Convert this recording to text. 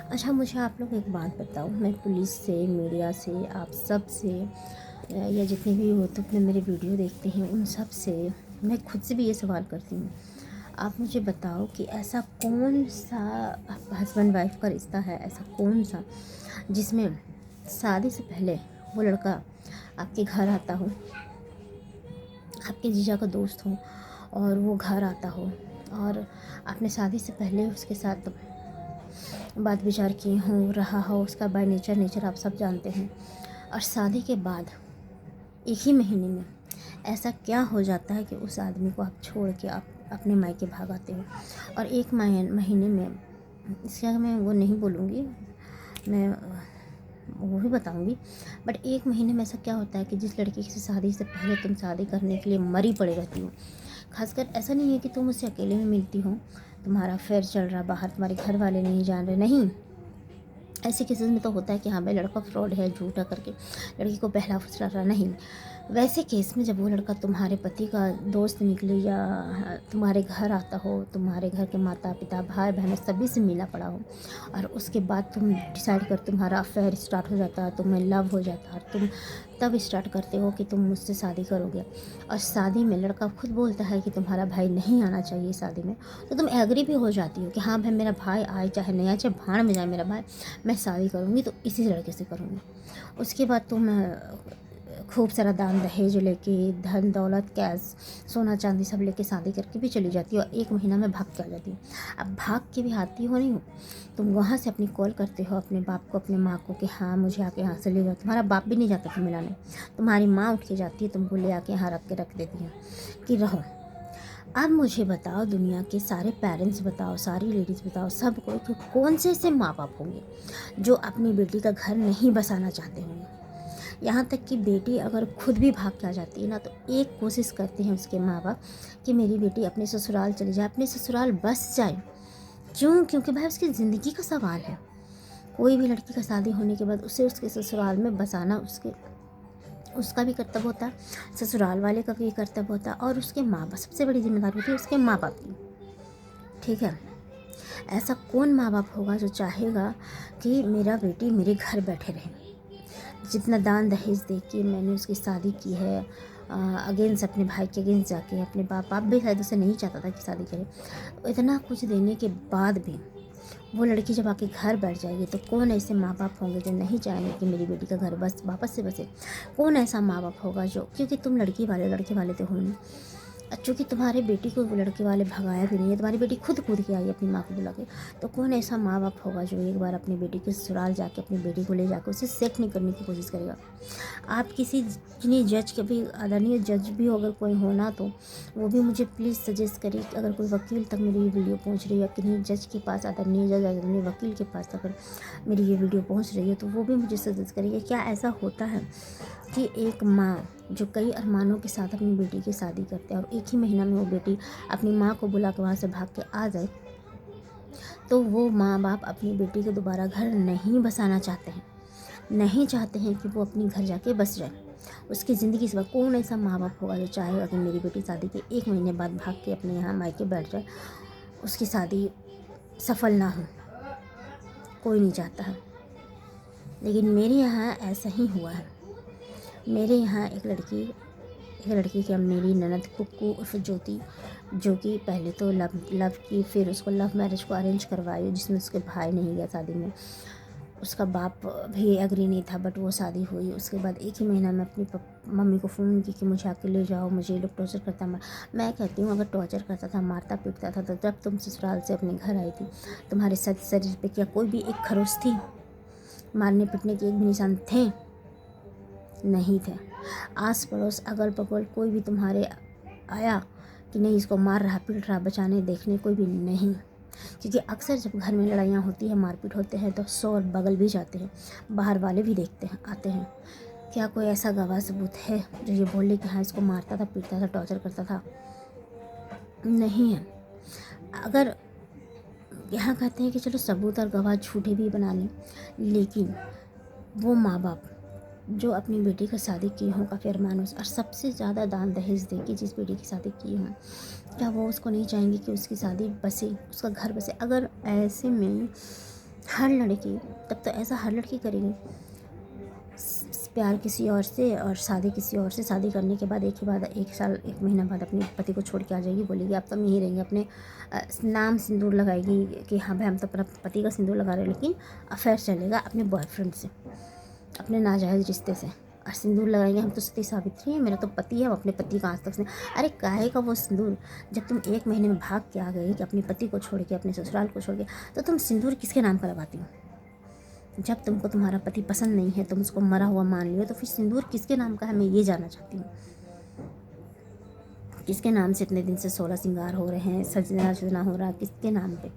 अच्छा, मुझे आप लोग एक बात बताओ। मैं पुलिस से, मीडिया से, आप सब से या जितने भी यूट्यूब में मेरे वीडियो देखते हैं उन सब से मैं खुद से भी ये सवाल करती हूँ। आप मुझे बताओ कि ऐसा कौन सा हस्बैंड वाइफ का रिश्ता है, ऐसा कौन सा जिसमें शादी से पहले वो लड़का आपके घर आता हो, आपके जीजा का दोस्त हो और वो घर आता हो और आपने शादी से पहले उसके साथ बात विचार किए हों, रहा हो, उसका बाय नेचर आप सब जानते हैं, और शादी के बाद एक ही महीने में ऐसा क्या हो जाता है कि उस आदमी को आप छोड़ के आप अपने मायके भाग आते हो। और एक महीने में, इसके आगे मैं वो नहीं बोलूँगी, मैं वो भी बताऊँगी, बट एक महीने में ऐसा क्या होता है कि जिस लड़की से शादी से पहले तुम शादी करने के लिए मरी पड़ी रहती हो। खासकर ऐसा नहीं है कि तुम उससे अकेले में मिलती हो, तुम्हारा अफेयर चल रहा बाहर, तुम्हारे घर वाले नहीं जान रहे, नहीं। ऐसे केसेस में तो होता है कि हाँ भाई लड़का फ्रॉड है, झूठा करके लड़की को बहला फुसला रहा, नहीं। वैसे केस में जब वो लड़का तुम्हारे पति का दोस्त निकले या तुम्हारे घर आता हो, तुम्हारे घर के माता पिता भाई बहन सभी से मिला पड़ा हो, और उसके बाद तुम डिसाइड कर, तुम्हारा अफेयर स्टार्ट हो जाता है, तुम्हें लव हो जाता है, और तुम तब स्टार्ट करते हो कि तुम मुझसे शादी करोगे, और शादी में लड़का खुद बोलता है कि तुम्हारा भाई नहीं आना चाहिए शादी में, तो तुम एग्री भी हो जाती हो कि हाँ भाई मेरा भाई आए चाहे नहीं आए, चाहे भाड़ में जाए मेरा भाई, मैं शादी करूँगी तो इसी लड़के से करूँगी। उसके बाद तुम खूब सारा दान दहेज लेके, धन दौलत कैश सोना चांदी सब लेके शादी करके भी चली जाती हो, और एक महीना में भाग के आ जाती हो। अब भाग के भी आती हो नहीं हो, तुम वहाँ से अपनी कॉल करते हो अपने बाप को, अपने माँ को कि हाँ मुझे आके यहाँ से ले जाओ। तुम्हारा बाप भी नहीं जाता था मिलाने, तुम्हारी माँ उठ के जाती है, तुमको ले आके यहाँ रख देती है कि रहो। अब मुझे बताओ, दुनिया के सारे पेरेंट्स बताओ, सारी लेडीज़ बताओ, सब कोई कि कौन से ऐसे माँ बाप होंगे जो अपनी बेटी का घर नहीं बसाना चाहते होंगे। यहाँ तक कि बेटी अगर खुद भी भाग के आ जाती है ना, तो एक कोशिश करते हैं उसके माँ बाप कि मेरी बेटी अपने ससुराल चली जाए, अपने ससुराल बस जाए। क्यों? क्योंकि भाई उसकी ज़िंदगी का सवाल है। कोई भी लड़की का शादी होने के बाद उसे उसके ससुराल में बसाना उसका भी कर्तव्य होता है, ससुराल वाले का भी कर्तव्य होता है, और उसके माँ बाप, सबसे बड़ी जिम्मेदारी होती है उसके माँ बाप की। ठीक है। ऐसा कौन माँ बाप होगा जो चाहेगा कि मेरा बेटी मेरे घर बैठे रहे। जितना दान दहेज दे के मैंने उसकी शादी की है, अगेंस्ट अपने भाई के अगेंस्ट जाके, अपने बाप भी शायद उसे नहीं चाहता था कि शादी करे, इतना कुछ देने के बाद भी वो लड़की जब आके घर बैठ जाएगी, तो कौन ऐसे माँ बाप होंगे जो नहीं चाहेंगे कि मेरी बेटी का घर बस वापस से बसे। कौन ऐसा माँ बाप होगा जो, क्योंकि तुम लड़के वाले तो हो नहीं, चूँकि तुम्हारे बेटी को वो लड़के वाले भगाया भी नहीं है, तुम्हारी बेटी खुद कूद के आई अपनी माँ को बुला के, तो कौन ऐसा माँ बाप होगा जो एक बार अपनी बेटी के ससुराल जाके अपनी बेटी को ले जाकर उसे सेट नहीं करने की कोशिश करेगा। आप किसी जिन्हें जज के भी, आदरणीय जज भी अगर कोई हो ना, तो वो भी मुझे प्लीज़ सजेस्ट करिए कि अगर कोई वकील तक मेरी ये वीडियो पहुंच रही है, किन्हीं जज के पास, आदरणीय जज, आदरणीय वकील के पास अगर मेरी ये वीडियो पहुंच रही है, तो वो भी मुझे सजेस्ट करिए। क्या ऐसा होता है कि एक माँ जो कई अरमानों के साथ अपनी बेटी की शादी करते हैं और एक ही महीना में वो बेटी अपनी माँ को बुला के वहाँ से भाग के आ जाए, तो वो माँ बाप अपनी बेटी को दोबारा घर नहीं बसाना चाहते हैं, नहीं चाहते हैं कि वो अपनी घर जाके बस जाए। उसकी ज़िंदगी से कौन ऐसा माँ बाप होगा जो चाहेगा कि मेरी बेटी शादी के एक महीने बाद भाग के अपने यहाँ मायके बैठ जाए, उसकी शादी सफल ना हो। कोई नहीं चाहता है। लेकिन मेरे यहाँ ऐसा ही हुआ है। मेरे यहाँ एक लड़की की, मेरी ननद कुक्कू उर्फ ज्योति, जो कि पहले तो लव की, फिर उसको लव मैरिज को अरेंज करवाई, जिसमें उसके भाई नहीं गया शादी में, उसका बाप भी एग्री नहीं था, बट वो शादी हुई। उसके बाद एक ही महीना में अपनी मम्मी को फ़ोन की कि मुझे आके ले जाओ, मुझे ये लोग टॉर्चर करता। मैं कहती हूँ अगर टॉर्चर करता था, मारता पीटता था, तो जब तुम ससुराल से अपने घर आई थी, तुम्हारे शरीर पे क्या कोई भी एक खरोच थी? मारने पीटने के एक भी निशान थे? नहीं थे। आस पड़ोस अगल बगल कोई भी तुम्हारे आया कि नहीं इसको मार रहा पीट रहा, बचाने देखने कोई भी नहीं। क्योंकि अक्सर जब घर में लड़ाइयाँ होती है, मारपीट होते हैं, तो शोर बगल भी जाते हैं, बाहर वाले भी देखते हैं, आते हैं। क्या कोई ऐसा गवाह सबूत है जो ये बोले कि हाँ इसको मारता था, पीटता था, टॉर्चर करता था? नहीं है। अगर यहाँ कहते हैं कि चलो सबूत और गवाह झूठे भी बना लें, लेकिन वो माँ बाप जो अपनी बेटी का शादी की हों काफ़ी अरमानों से, और सबसे ज़्यादा दान दहेज दे के जिस बेटी की शादी की हों, क्या वो उसको नहीं चाहेंगे कि उसकी शादी बसे, उसका घर बसे? अगर ऐसे में हर लड़की, तब तो ऐसा हर लड़की करेगी, प्यार किसी और से और शादी किसी और से, शादी करने के बाद एक साल 1 महीना बाद अपने पति को छोड़ के आ जाएगी, बोलेगी अब तो हम यहीं रहेंगे, अपने नाम सिंदूर लगाएगी कि हाँ भाई हम तो अपना पति का सिंदूर लगा रहे हैं, लेकिन अफेयर चलेगा अपने बॉयफ्रेंड से, अपने नाजायज़ रिश्ते से, और सिंदूर लगाएंगे हम तो सती सावित्री हैं, मेरा तो पति है, हम अपने पति का आज तक से। अरे काहे का वो सिंदूर, जब तुम 1 महीने में भाग के आ गई कि अपने पति को छोड़ के, अपने ससुराल को छोड़ के, तो तुम सिंदूर किसके नाम का लगाती हो? जब तुमको तुम्हारा पति पसंद नहीं है, तुम उसको मरा हुआ मान लियो, तो फिर सिंदूर किसके नाम का है, मैं ये जानना चाहती हूँ। किसके नाम से इतने दिन से 16 श्रृंगार हो रहे हैं, सजना सजना हो रहा है, किसके नाम पे?